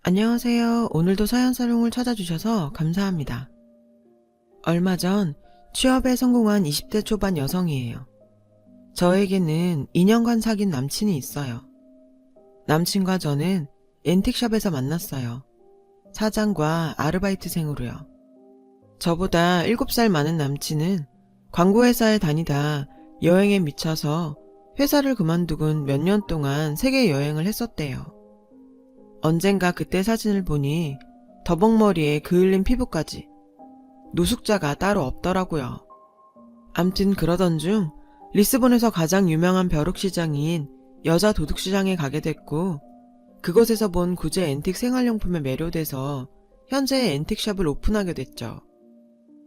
안녕하세요. 오늘도 사연사롱을 찾아주셔서 감사합니다. 얼마 전 취업에 성공한 20대 초반 여성이에요. 저에게는 2년간 사귄 남친이 있어요. 남친과 저는 앤틱샵에서 만났어요. 사장과 아르바이트생으로요. 저보다 7살 많은 남친은 광고회사에 다니다 여행에 미쳐서 회사를 그만두곤 몇 년 동안 세계 여행을 했었대요. 언젠가 그때 사진을 보니 더벅머리에 그을린 피부까지 노숙자가 따로 없더라고요. 암튼 그러던 중 리스본에서 가장 유명한 벼룩시장인 여자 도둑시장에 가게 됐고, 그곳에서 본 구제 앤틱 생활용품에 매료돼서 현재 앤틱샵을 오픈하게 됐죠.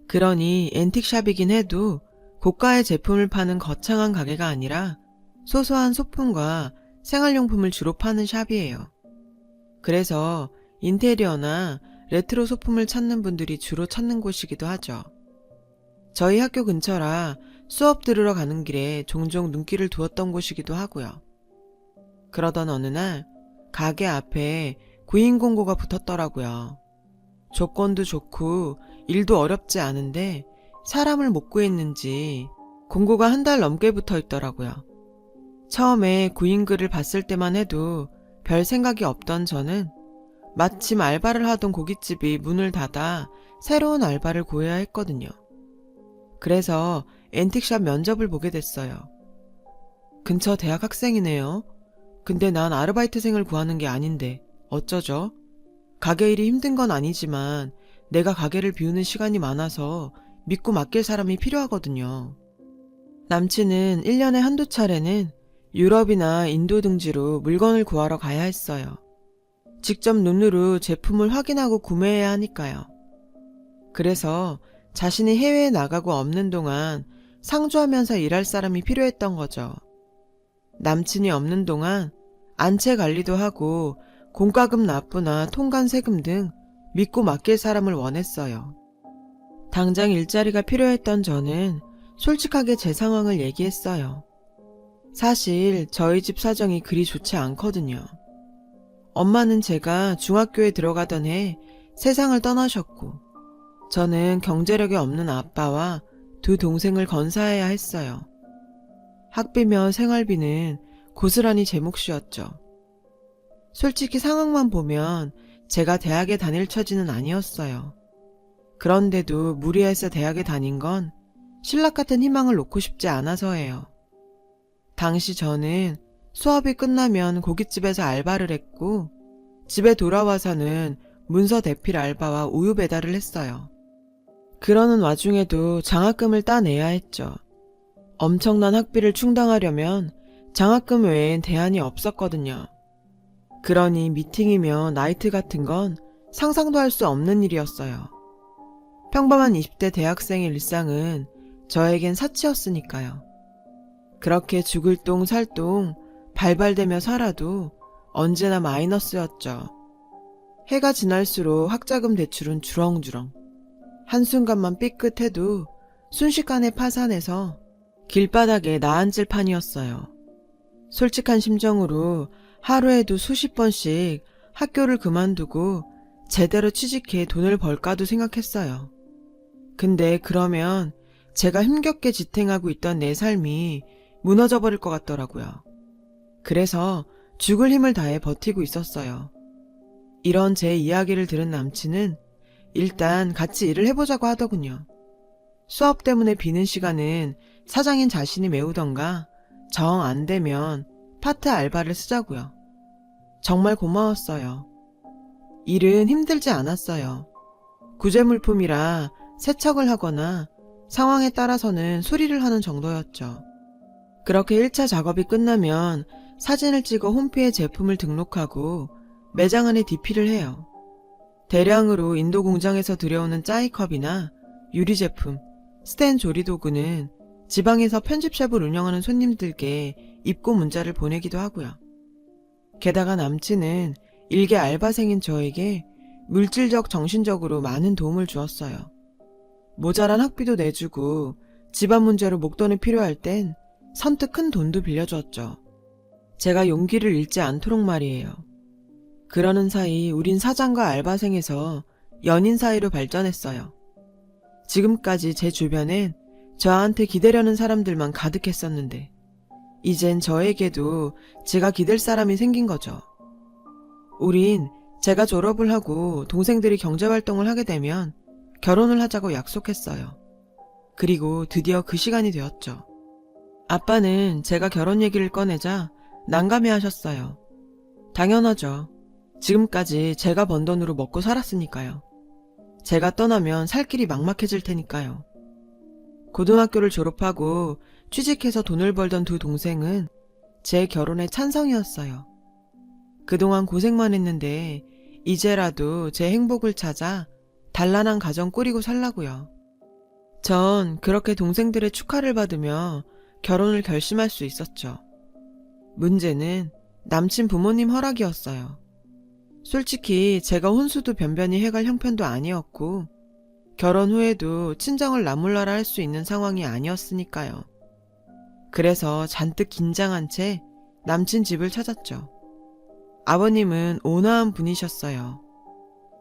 그러니 앤틱샵이긴 해도 고가의 제품을 파는 거창한 가게가 아니라 소소한 소품과 생활용품을 주로 파는 샵이에요. 그래서 인테리어나 레트로 소품을 찾는 분들이 주로 찾는 곳이기도 하죠. 저희 학교 근처라 수업 들으러 가는 길에 종종 눈길을 두었던 곳이기도 하고요. 그러던 어느 날 가게 앞에 구인 공고가 붙었더라고요. 조건도 좋고 일도 어렵지 않은데 사람을 못 구했는지 공고가 한 달 넘게 붙어 있더라고요. 처음에 구인 글을 봤을 때만 해도 별 생각이 없던 저는 마침 알바를 하던 고깃집이 문을 닫아 새로운 알바를 구해야 했거든요. 그래서 앤틱샵 면접을 보게 됐어요. 근처 대학 학생이네요. 근데 난 아르바이트생을 구하는 게 아닌데 어쩌죠? 가게 일이 힘든 건 아니지만 내가 가게를 비우는 시간이 많아서 믿고 맡길 사람이 필요하거든요. 남친은 1년에 한두 차례는 유럽이나 인도 등지로 물건을 구하러 가야 했어요. 직접 눈으로 제품을 확인하고 구매해야 하니까요. 그래서 자신이 해외에 나가고 없는 동안 상주하면서 일할 사람이 필요했던 거죠. 남친이 없는 동안 안채 관리도 하고 공과금 납부나 통관 세금 등 믿고 맡길 사람을 원했어요. 당장 일자리가 필요했던 저는 솔직하게 제 상황을 얘기했어요. 사실 저희 집 사정이 그리 좋지 않거든요. 엄마는 제가 중학교에 들어가던 해 세상을 떠나셨고, 저는 경제력이 없는 아빠와 두 동생을 건사해야 했어요. 학비며 생활비는 고스란히 제 몫이었죠. 솔직히 상황만 보면 제가 대학에 다닐 처지는 아니었어요. 그런데도 무리해서 대학에 다닌 건 신락 같은 희망을 놓고 싶지 않아서예요. 당시 저는 수업이 끝나면 고깃집에서 알바를 했고, 집에 돌아와서는 문서 대필 알바와 우유 배달을 했어요. 그러는 와중에도 장학금을 따내야 했죠. 엄청난 학비를 충당하려면 장학금 외엔 대안이 없었거든요. 그러니 미팅이며 나이트 같은 건 상상도 할 수 없는 일이었어요. 평범한 20대 대학생의 일상은 저에겐 사치였으니까요. 그렇게 죽을 똥 살 똥 발발대며 살아도 언제나 마이너스였죠. 해가 지날수록 학자금 대출은 주렁주렁. 한순간만 삐끗해도 순식간에 파산해서 길바닥에 나앉을 판이었어요. 솔직한 심정으로 하루에도 수십 번씩 학교를 그만두고 제대로 취직해 돈을 벌까도 생각했어요. 근데 그러면 제가 힘겹게 지탱하고 있던 내 삶이 무너져버릴 것 같더라고요. 그래서 죽을 힘을 다해 버티고 있었어요. 이런 제 이야기를 들은 남친은 일단 같이 일을 해보자고 하더군요. 수업 때문에 비는 시간은 사장인 자신이 메우던가 정 안 되면 파트 알바를 쓰자고요. 정말 고마웠어요. 일은 힘들지 않았어요. 구제물품이라 세척을 하거나 상황에 따라서는 수리를 하는 정도였죠. 그렇게 1차 작업이 끝나면 사진을 찍어 홈피에 제품을 등록하고 매장 안에 DP를 해요. 대량으로 인도 공장에서 들여오는 짜이컵이나 유리 제품, 스텐 조리도구는 지방에서 편집샵을 운영하는 손님들께 입고 문자를 보내기도 하고요. 게다가 남친은 일개 알바생인 저에게 물질적, 정신적으로 많은 도움을 주었어요. 모자란 학비도 내주고 집안 문제로 목돈이 필요할 땐 선뜻 큰 돈도 빌려줬죠. 제가 용기를 잃지 않도록 말이에요. 그러는 사이 우린 사장과 알바생에서 연인 사이로 발전했어요. 지금까지 제 주변엔 저한테 기대려는 사람들만 가득했었는데 이젠 저에게도 제가 기댈 사람이 생긴 거죠. 우린 제가 졸업을 하고 동생들이 경제활동을 하게 되면 결혼을 하자고 약속했어요. 그리고 드디어 그 시간이 되었죠. 아빠는 제가 결혼 얘기를 꺼내자 난감해 하셨어요. 당연하죠. 지금까지 제가 번 돈으로 먹고 살았으니까요. 제가 떠나면 살 길이 막막해질 테니까요. 고등학교를 졸업하고 취직해서 돈을 벌던 두 동생은 제 결혼에 찬성이었어요. 그동안 고생만 했는데 이제라도 제 행복을 찾아 단란한 가정 꾸리고 살라고요. 전 그렇게 동생들의 축하를 받으며 결혼을 결심할 수 있었죠. 문제는 남친 부모님 허락이었어요. 솔직히 제가 혼수도 변변히 해갈 형편도 아니었고 결혼 후에도 친정을 나몰라라 할 수 있는 상황이 아니었으니까요. 그래서 잔뜩 긴장한 채 남친 집을 찾았죠. 아버님은 온화한 분이셨어요.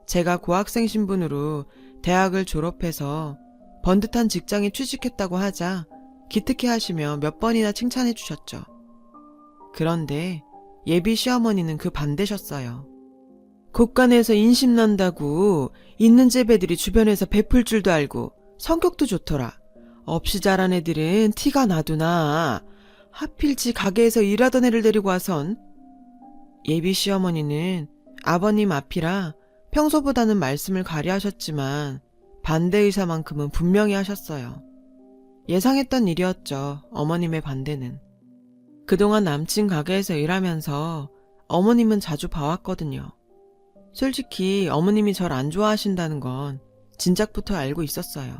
제가 고학생 신분으로 대학을 졸업해서 번듯한 직장에 취직했다고 하자 기특해 하시며 몇 번이나 칭찬해 주셨죠. 그런데 예비 시어머니는 그 반대셨어요. 곳간에서 인심 난다고 있는 집 애들이 주변에서 베풀 줄도 알고 성격도 좋더라. 없이 자란 애들은 티가 나도 나. 하필 지 가게에서 일하던 애를 데리고 와선. 예비 시어머니는 아버님 앞이라 평소보다는 말씀을 가려하셨지만 반대 의사만큼은 분명히 하셨어요. 예상했던 일이었죠, 어머님의 반대는. 그동안 남친 가게에서 일하면서 어머님은 자주 봐왔거든요. 솔직히 어머님이 절 안 좋아하신다는 건 진작부터 알고 있었어요.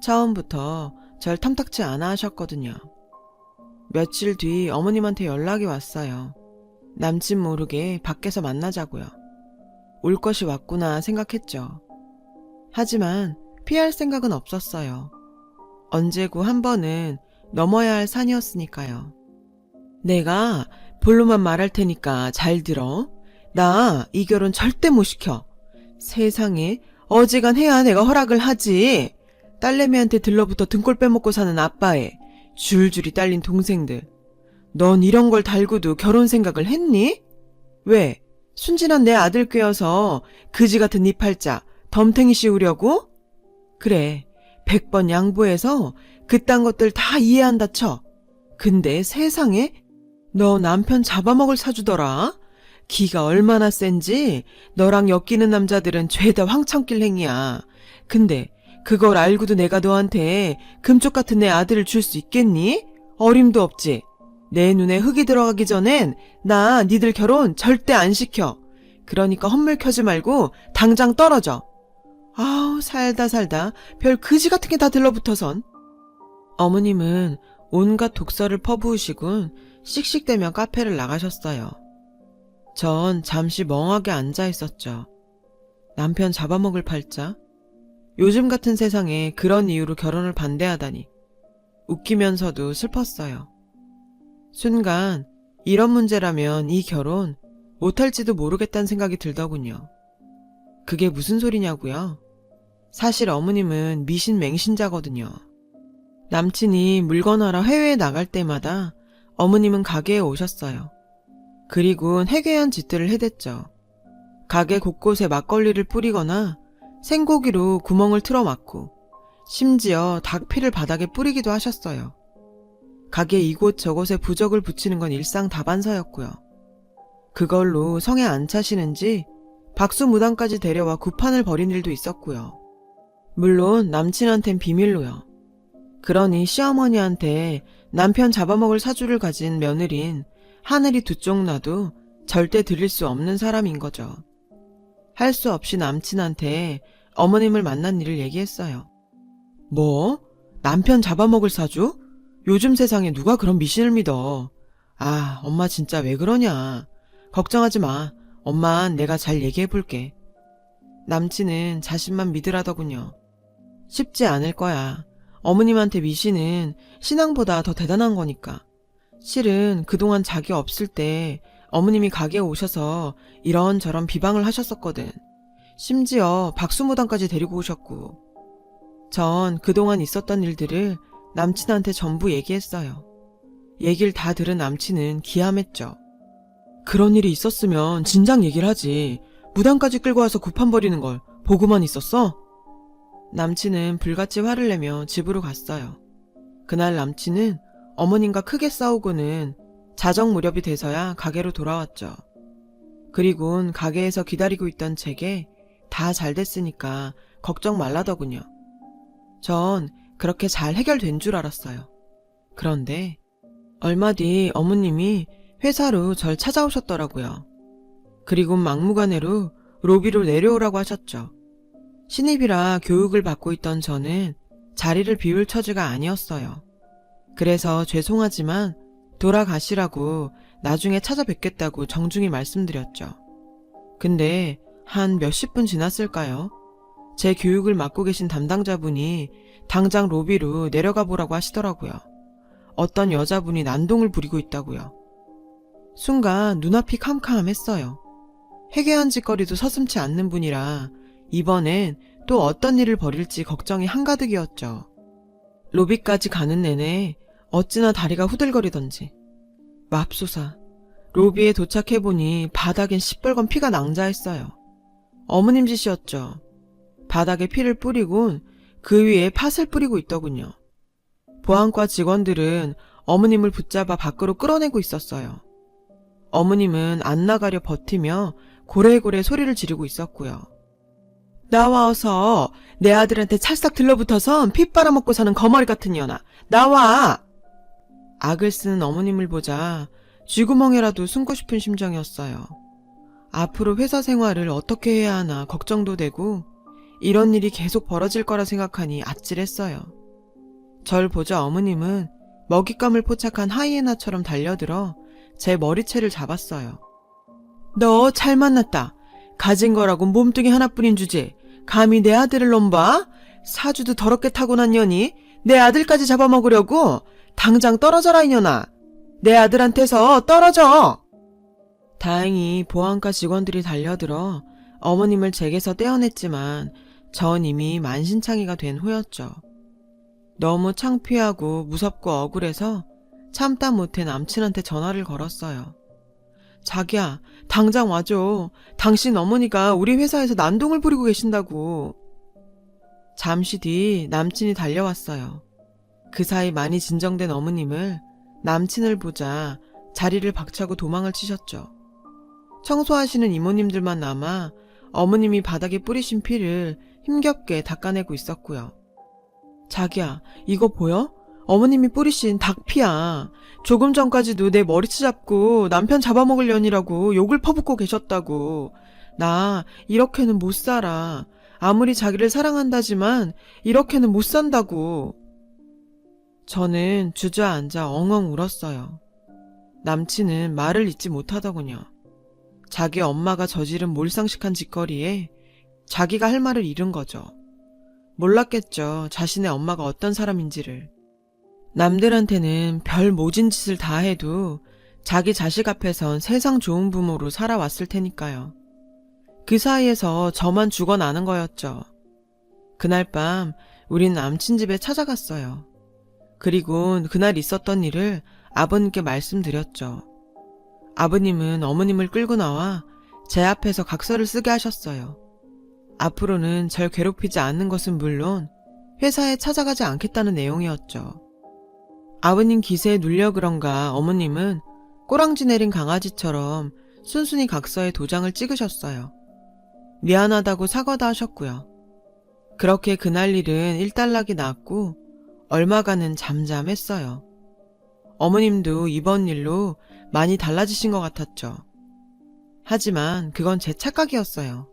처음부터 절 탐탁치 않아 하셨거든요. 며칠 뒤 어머님한테 연락이 왔어요. 남친 모르게 밖에서 만나자고요. 올 것이 왔구나 생각했죠. 하지만 피할 생각은 없었어요. 언제고 한 번은 넘어야 할 산이었으니까요. 내가 본로만 말할 테니까 잘 들어. 나 이 결혼 절대 못 시켜. 세상에 어지간 해야 내가 허락을 하지. 딸내미한테 들러붙어 등골 빼먹고 사는 아빠에 줄줄이 딸린 동생들. 넌 이런 걸 달고도 결혼 생각을 했니? 왜? 순진한 내 아들 꿰어서 그지 같은 네 팔자 덤탱이 씌우려고? 그래, 100번 양보해서 그딴 것들 다 이해한다 쳐. 근데 세상에 너 남편 잡아먹을 사주더라. 기가 얼마나 센지 너랑 엮이는 남자들은 죄다 황천길 행이야. 근데 그걸 알고도 내가 너한테 금쪽 같은 내 아들을 줄 수 있겠니? 어림도 없지. 내 눈에 흙이 들어가기 전엔 나 니들 결혼 절대 안 시켜. 그러니까 헛물 켜지 말고 당장 떨어져. 아우 살다 별 그지 같은 게 다 들러붙어선. 어머님은 온갖 독설을 퍼부으시곤 씩씩대며 카페를 나가셨어요. 전 잠시 멍하게 앉아 있었죠. 남편 잡아먹을 팔자? 요즘 같은 세상에 그런 이유로 결혼을 반대하다니. 웃기면서도 슬펐어요. 순간 이런 문제라면 이 결혼 못할지도 모르겠다는 생각이 들더군요. 그게 무슨 소리냐고요? 사실 어머님은 미신맹신자거든요. 남친이 물건 하러 해외에 나갈 때마다 어머님은 가게에 오셨어요. 그리곤 해괴한 짓들을 해댔죠. 가게 곳곳에 막걸리를 뿌리거나 생고기로 구멍을 틀어막고 심지어 닭피를 바닥에 뿌리기도 하셨어요. 가게 이곳저곳에 부적을 붙이는 건 일상 다반사였고요. 그걸로 성에 안 차시는지 박수무당까지 데려와 구판을 벌인 일도 있었고요. 물론 남친한텐 비밀로요. 그러니 시어머니한테 남편 잡아먹을 사주를 가진 며느린 하늘이 두 쪽 나도 절대 드릴 수 없는 사람인 거죠. 할 수 없이 남친한테 어머님을 만난 일을 얘기했어요. 뭐? 남편 잡아먹을 사주? 요즘 세상에 누가 그런 미신을 믿어. 아, 엄마 진짜 왜 그러냐. 걱정하지 마. 엄만 내가 잘 얘기해볼게. 남친은 자신만 믿으라더군요. 쉽지 않을 거야. 어머님한테 미신은 신앙보다 더 대단한 거니까. 실은 그동안 자기 없을 때 어머님이 가게에 오셔서 이런저런 비방을 하셨었거든. 심지어 박수무당까지 데리고 오셨고. 전 그동안 있었던 일들을 남친한테 전부 얘기했어요. 얘기를 다 들은 남친은 기함했죠. 그런 일이 있었으면 진작 얘기를 하지. 무당까지 끌고 와서 구판 벌이는 걸 보고만 있었어? 남친은 불같이 화를 내며 집으로 갔어요. 그날 남친은 어머님과 크게 싸우고는 자정 무렵이 돼서야 가게로 돌아왔죠. 그리곤 가게에서 기다리고 있던 제게 다 잘 됐으니까 걱정 말라더군요. 전 그렇게 잘 해결된 줄 알았어요. 그런데 얼마 뒤 어머님이 회사로 절 찾아오셨더라고요. 그리고 막무가내로 로비로 내려오라고 하셨죠. 신입이라 교육을 받고 있던 저는 자리를 비울 처지가 아니었어요. 그래서 죄송하지만 돌아가시라고 나중에 찾아뵙겠다고 정중히 말씀드렸죠. 근데 한 몇십 분 지났을까요? 제 교육을 맡고 계신 담당자분이 당장 로비로 내려가 보라고 하시더라고요. 어떤 여자분이 난동을 부리고 있다고요. 순간 눈앞이 캄캄했어요. 회개한 짓거리도 서슴지 않는 분이라 이번엔 또 어떤 일을 벌일지 걱정이 한가득이었죠. 로비까지 가는 내내 어찌나 다리가 후들거리던지. 맙소사, 로비에 도착해보니 바닥엔 시뻘건 피가 낭자했어요. 어머님 짓이었죠. 바닥에 피를 뿌리곤 그 위에 팥을 뿌리고 있더군요. 보안과 직원들은 어머님을 붙잡아 밖으로 끌어내고 있었어요. 어머님은 안 나가려 버티며 고래고래 소리를 지르고 있었고요. 나와서 내 아들한테 찰싹 들러붙어선 피 빨아먹고 사는 거머리 같은 년아, 나와! 악을 쓰는 어머님을 보자 쥐구멍에라도 숨고 싶은 심정이었어요. 앞으로 회사 생활을 어떻게 해야 하나 걱정도 되고 이런 일이 계속 벌어질 거라 생각하니 아찔했어요. 절 보자 어머님은 먹잇감을 포착한 하이에나처럼 달려들어 제 머리채를 잡았어요. 너 잘 만났다. 가진 거라고 몸뚱이 하나뿐인 주제 감히 내 아들을 넘봐? 사주도 더럽게 타고난 년이 내 아들까지 잡아먹으려고? 당장 떨어져라 이년아. 내 아들한테서 떨어져. 다행히 보안과 직원들이 달려들어 어머님을 제게서 떼어냈지만 전 이미 만신창이가 된 후였죠. 너무 창피하고 무섭고 억울해서 참다 못해 남친한테 전화를 걸었어요. 자기야, 당장 와줘. 당신 어머니가 우리 회사에서 난동을 부리고 계신다고. 잠시 뒤 남친이 달려왔어요. 그 사이 많이 진정된 어머님을 남친을 보자 자리를 박차고 도망을 치셨죠. 청소하시는 이모님들만 남아 어머님이 바닥에 뿌리신 피를 힘겹게 닦아내고 있었고요. 자기야, 이거 보여? 어머님이 뿌리신 닭피야. 조금 전까지도 내 머리채 잡고 남편 잡아먹을 년이라고 욕을 퍼붓고 계셨다고. 나 이렇게는 못 살아. 아무리 자기를 사랑한다지만 이렇게는 못 산다고. 저는 주저앉아 엉엉 울었어요. 남친은 말을 잇지 못하더군요. 자기 엄마가 저지른 몰상식한 짓거리에 자기가 할 말을 잃은 거죠. 몰랐겠죠. 자신의 엄마가 어떤 사람인지를. 남들한테는 별 모진 짓을 다 해도 자기 자식 앞에선 세상 좋은 부모로 살아왔을 테니까요. 그 사이에서 저만 죽어나는 거였죠. 그날 밤 우린 남친 집에 찾아갔어요. 그리고 그날 있었던 일을 아버님께 말씀드렸죠. 아버님은 어머님을 끌고 나와 제 앞에서 각서를 쓰게 하셨어요. 앞으로는 절 괴롭히지 않는 것은 물론 회사에 찾아가지 않겠다는 내용이었죠. 아버님 기세에 눌려 그런가 어머님은 꼬랑지 내린 강아지처럼 순순히 각서에 도장을 찍으셨어요. 미안하다고 사과도 하셨고요. 그렇게 그날 일은 일단락이 났고 얼마간은 잠잠했어요. 어머님도 이번 일로 많이 달라지신 것 같았죠. 하지만 그건 제 착각이었어요.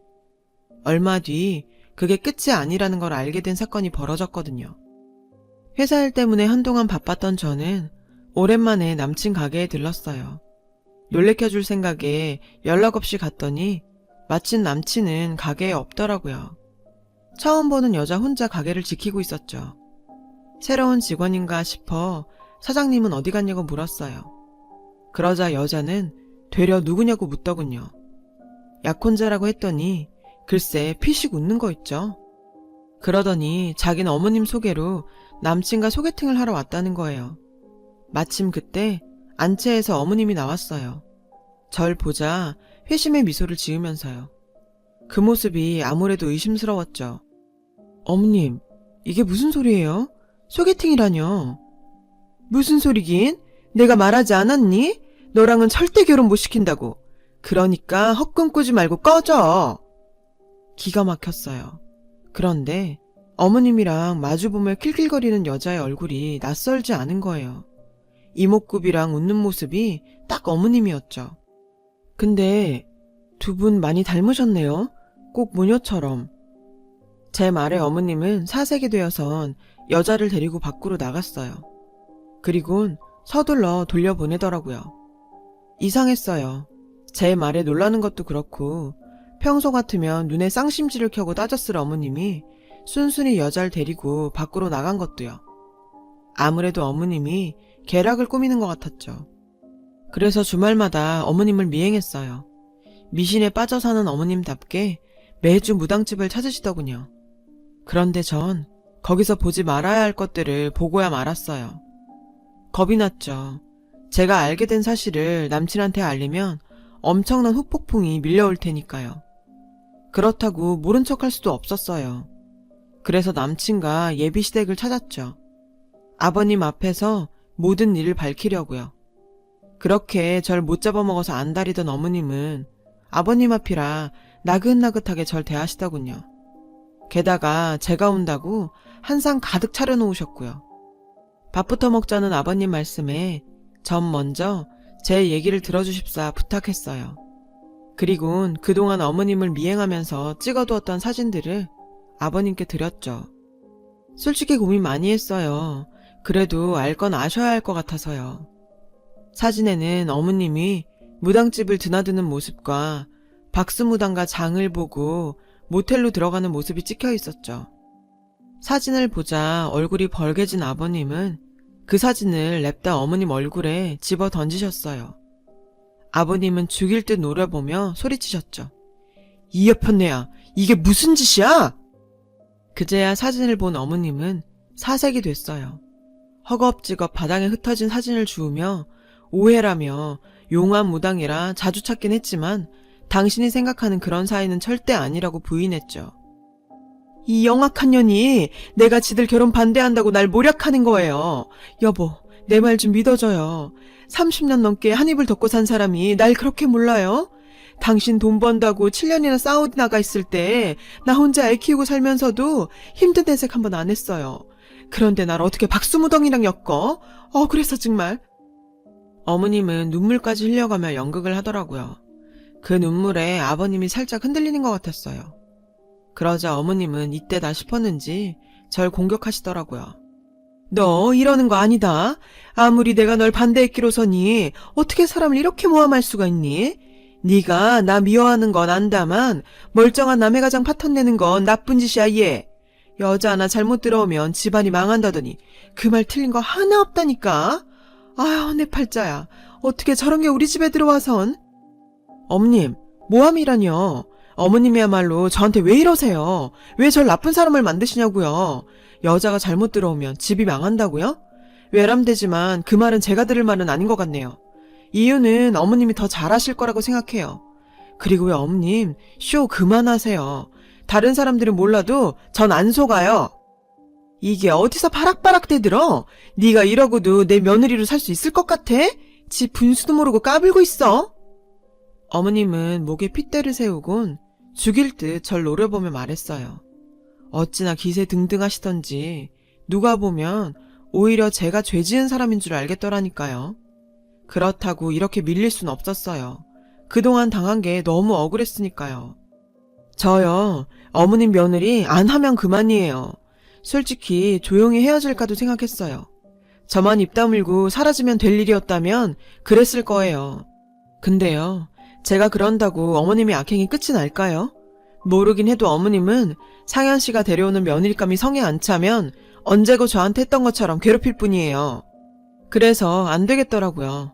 얼마 뒤 그게 끝이 아니라는 걸 알게 된 사건이 벌어졌거든요. 회사 일 때문에 한동안 바빴던 저는 오랜만에 남친 가게에 들렀어요. 놀래켜줄 생각에 연락 없이 갔더니 마침 남친은 가게에 없더라고요. 처음 보는 여자 혼자 가게를 지키고 있었죠. 새로운 직원인가 싶어 사장님은 어디 갔냐고 물었어요. 그러자 여자는 되려 누구냐고 묻더군요. 약혼자라고 했더니 글쎄 피식 웃는 거 있죠. 그러더니 자기는 어머님 소개로 남친과 소개팅을 하러 왔다는 거예요. 마침 그때 안채에서 어머님이 나왔어요. 절 보자 회심의 미소를 지으면서요. 그 모습이 아무래도 의심스러웠죠. 어머님, 이게 무슨 소리예요? 소개팅이라뇨. 무슨 소리긴? 내가 말하지 않았니? 너랑은 절대 결혼 못 시킨다고. 그러니까 헛꿈 꾸지 말고 꺼져. 기가 막혔어요. 그런데 어머님이랑 마주보며 킬킬거리는 여자의 얼굴이 낯설지 않은 거예요. 이목구비랑 웃는 모습이 딱 어머님이었죠. 근데 두 분 많이 닮으셨네요. 꼭 모녀처럼. 제 말에 어머님은 사색이 되어선 여자를 데리고 밖으로 나갔어요. 그리곤 서둘러 돌려보내더라고요. 이상했어요. 제 말에 놀라는 것도 그렇고 평소 같으면 눈에 쌍심지를 켜고 따졌을 어머님이 순순히 여자를 데리고 밖으로 나간 것도요. 아무래도 어머님이 계략을 꾸미는 것 같았죠. 그래서 주말마다 어머님을 미행했어요. 미신에 빠져 사는 어머님답게 매주 무당집을 찾으시더군요. 그런데 전 거기서 보지 말아야 할 것들을 보고야 말았어요. 겁이 났죠. 제가 알게 된 사실을 남친한테 알리면 엄청난 후폭풍이 밀려올 테니까요. 그렇다고 모른 척할 수도 없었어요. 그래서 남친과 예비시댁을 찾았죠. 아버님 앞에서 모든 일을 밝히려고요. 그렇게 절 못 잡아먹어서 안달이던 어머님은 아버님 앞이라 나긋나긋하게 절 대하시더군요. 게다가 제가 온다고 한 상 가득 차려놓으셨고요. 밥부터 먹자는 아버님 말씀에 전 먼저 제 얘기를 들어주십사 부탁했어요. 그리곤 그동안 어머님을 미행하면서 찍어두었던 사진들을 아버님께 드렸죠. 솔직히 고민 많이 했어요. 그래도 알 건 아셔야 할 것 같아서요. 사진에는 어머님이 무당집을 드나드는 모습과 박수무당과 장을 보고 모텔로 들어가는 모습이 찍혀 있었죠. 사진을 보자 얼굴이 벌개진 아버님은 그 사진을 냅다 어머님 얼굴에 집어 던지셨어요. 아버님은 죽일 듯 노려보며 소리치셨죠. 이 여편네야, 이게 무슨 짓이야? 그제야 사진을 본 어머님은 사색이 됐어요. 허겁지겁 바닥에 흩어진 사진을 주우며 오해라며 용한 무당이라 자주 찾긴 했지만 당신이 생각하는 그런 사이는 절대 아니라고 부인했죠. 이 영악한 년이 내가 지들 결혼 반대한다고 날 모략하는 거예요. 여보, 내 말 좀 믿어줘요. 30년 넘게 한 입을 덮고 산 사람이 날 그렇게 몰라요? 당신 돈 번다고 7년이나 사우디 나가 있을 때 나 혼자 애 키우고 살면서도 힘든 내색 한 번 안 했어요. 그런데 날 어떻게 박수무덩이랑 엮어? 그래서 정말. 어머님은 눈물까지 흘려가며 연극을 하더라고요. 그 눈물에 아버님이 살짝 흔들리는 것 같았어요. 그러자 어머님은 이때다 싶었는지 절 공격하시더라고요. 너 이러는 거 아니다. 아무리 내가 널 반대했기로서니 어떻게 사람을 이렇게 모함할 수가 있니? 네가 나 미워하는 건 안다만 멀쩡한 남의 가장 파탄내는 건 나쁜 짓이야 얘. 여자 하나 잘못 들어오면 집안이 망한다더니 그 말 틀린 거 하나 없다니까. 아휴 내 팔자야. 어떻게 저런 게 우리 집에 들어와선. 어머님 모함이라뇨. 어머님이야말로 저한테 왜 이러세요? 왜 절 나쁜 사람을 만드시냐고요? 여자가 잘못 들어오면 집이 망한다고요? 외람되지만 그 말은 제가 들을 말은 아닌 것 같네요. 이유는 어머님이 더 잘하실 거라고 생각해요. 그리고 왜 어머님 쇼 그만하세요. 다른 사람들은 몰라도 전 안 속아요. 이게 어디서 바락바락 대들어? 네가 이러고도 내 며느리로 살 수 있을 것 같아? 지 분수도 모르고 까불고 있어? 어머님은 목에 핏대를 세우곤 죽일 듯 절 노려보며 말했어요. 어찌나 기세 등등하시던지 누가 보면 오히려 제가 죄 지은 사람인 줄 알겠더라니까요. 그렇다고 이렇게 밀릴 순 없었어요. 그동안 당한 게 너무 억울했으니까요. 저요, 어머님 며느리 안 하면 그만이에요. 솔직히 조용히 헤어질까도 생각했어요. 저만 입 다물고 사라지면 될 일이었다면 그랬을 거예요. 근데요, 제가 그런다고 어머님의 악행이 끝이 날까요? 모르긴 해도 어머님은 상현 씨가 데려오는 며느리감이 성에 안 차면 언제고 저한테 했던 것처럼 괴롭힐 뿐이에요. 그래서 안 되겠더라고요.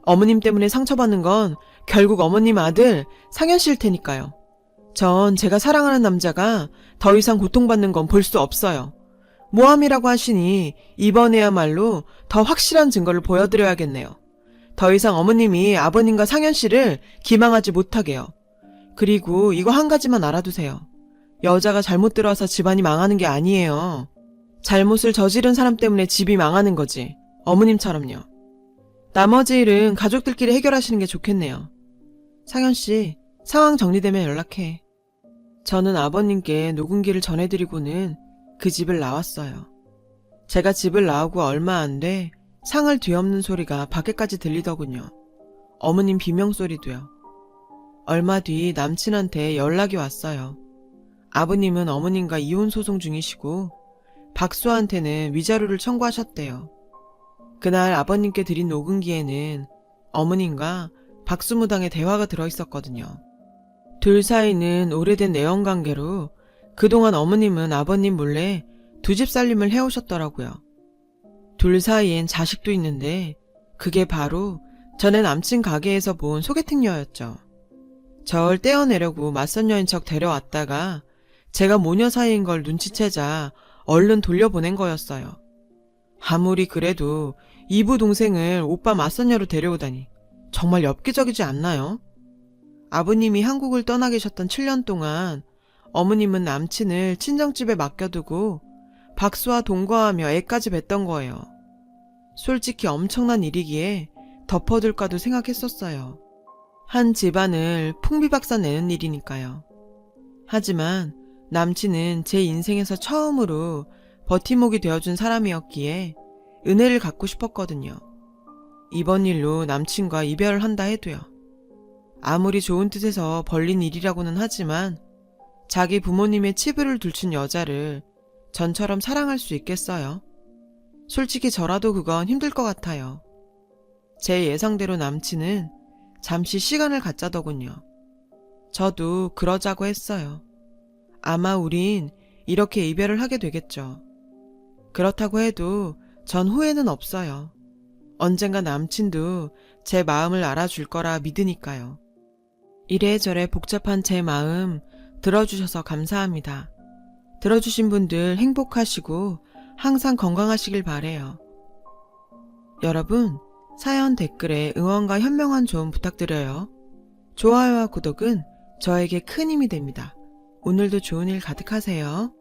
어머님 때문에 상처받는 건 결국 어머님 아들 상현 씨일 테니까요. 전 제가 사랑하는 남자가 더 이상 고통받는 건 볼 수 없어요. 모함이라고 하시니 이번에야말로 더 확실한 증거를 보여드려야겠네요. 더 이상 어머님이 아버님과 상현 씨를 기망하지 못하게요. 그리고 이거 한 가지만 알아두세요. 여자가 잘못 들어와서 집안이 망하는 게 아니에요. 잘못을 저지른 사람 때문에 집이 망하는 거지. 어머님처럼요. 나머지 일은 가족들끼리 해결하시는 게 좋겠네요. 상현 씨, 상황 정리되면 연락해. 저는 아버님께 녹음기를 전해드리고는 그 집을 나왔어요. 제가 집을 나오고 얼마 안 돼 상을 뒤엎는 소리가 밖에까지 들리더군요. 어머님 비명소리도요. 얼마 뒤 남친한테 연락이 왔어요. 아버님은 어머님과 이혼 소송 중이시고 박수한테는 위자료를 청구하셨대요. 그날 아버님께 드린 녹음기에는 어머님과 박수무당의 대화가 들어있었거든요. 둘 사이는 오래된 애원관계로 그동안 어머님은 아버님 몰래 두 집 살림을 해오셨더라고요. 둘 사이엔 자식도 있는데 그게 바로 전에 남친 가게에서 본 소개팅녀였죠. 절 떼어내려고 맞선 여인 척 데려왔다가 제가 모녀 사이인 걸 눈치채자 얼른 돌려보낸 거였어요. 아무리 그래도 이부 동생을 오빠 맞선녀로 데려오다니 정말 엽기적이지 않나요? 아버님이 한국을 떠나 계셨던 7년 동안 어머님은 남친을 친정집에 맡겨두고 박수와 동거하며 애까지 뵀던 거예요. 솔직히 엄청난 일이기에 덮어둘까도 생각했었어요. 한 집안을 풍비박산 내는 일이니까요. 하지만 남친은 제 인생에서 처음으로 버팀목이 되어준 사람이었기에 은혜를 갚고 싶었거든요. 이번 일로 남친과 이별을 한다 해도요. 아무리 좋은 뜻에서 벌린 일이라고는 하지만 자기 부모님의 치부를 들춘 여자를 전처럼 사랑할 수 있겠어요? 솔직히 저라도 그건 힘들 것 같아요. 제 예상대로 남친은 잠시 시간을 갖자더군요. 저도 그러자고 했어요. 아마 우린 이렇게 이별을 하게 되겠죠. 그렇다고 해도 전 후회는 없어요. 언젠가 남친도 제 마음을 알아줄 거라 믿으니까요. 이래저래 복잡한 제 마음 들어주셔서 감사합니다. 들어주신 분들 행복하시고 항상 건강하시길 바래요. 여러분, 사연 댓글에 응원과 현명한 조언 부탁드려요. 좋아요와 구독은 저에게 큰 힘이 됩니다. 오늘도 좋은 일 가득하세요.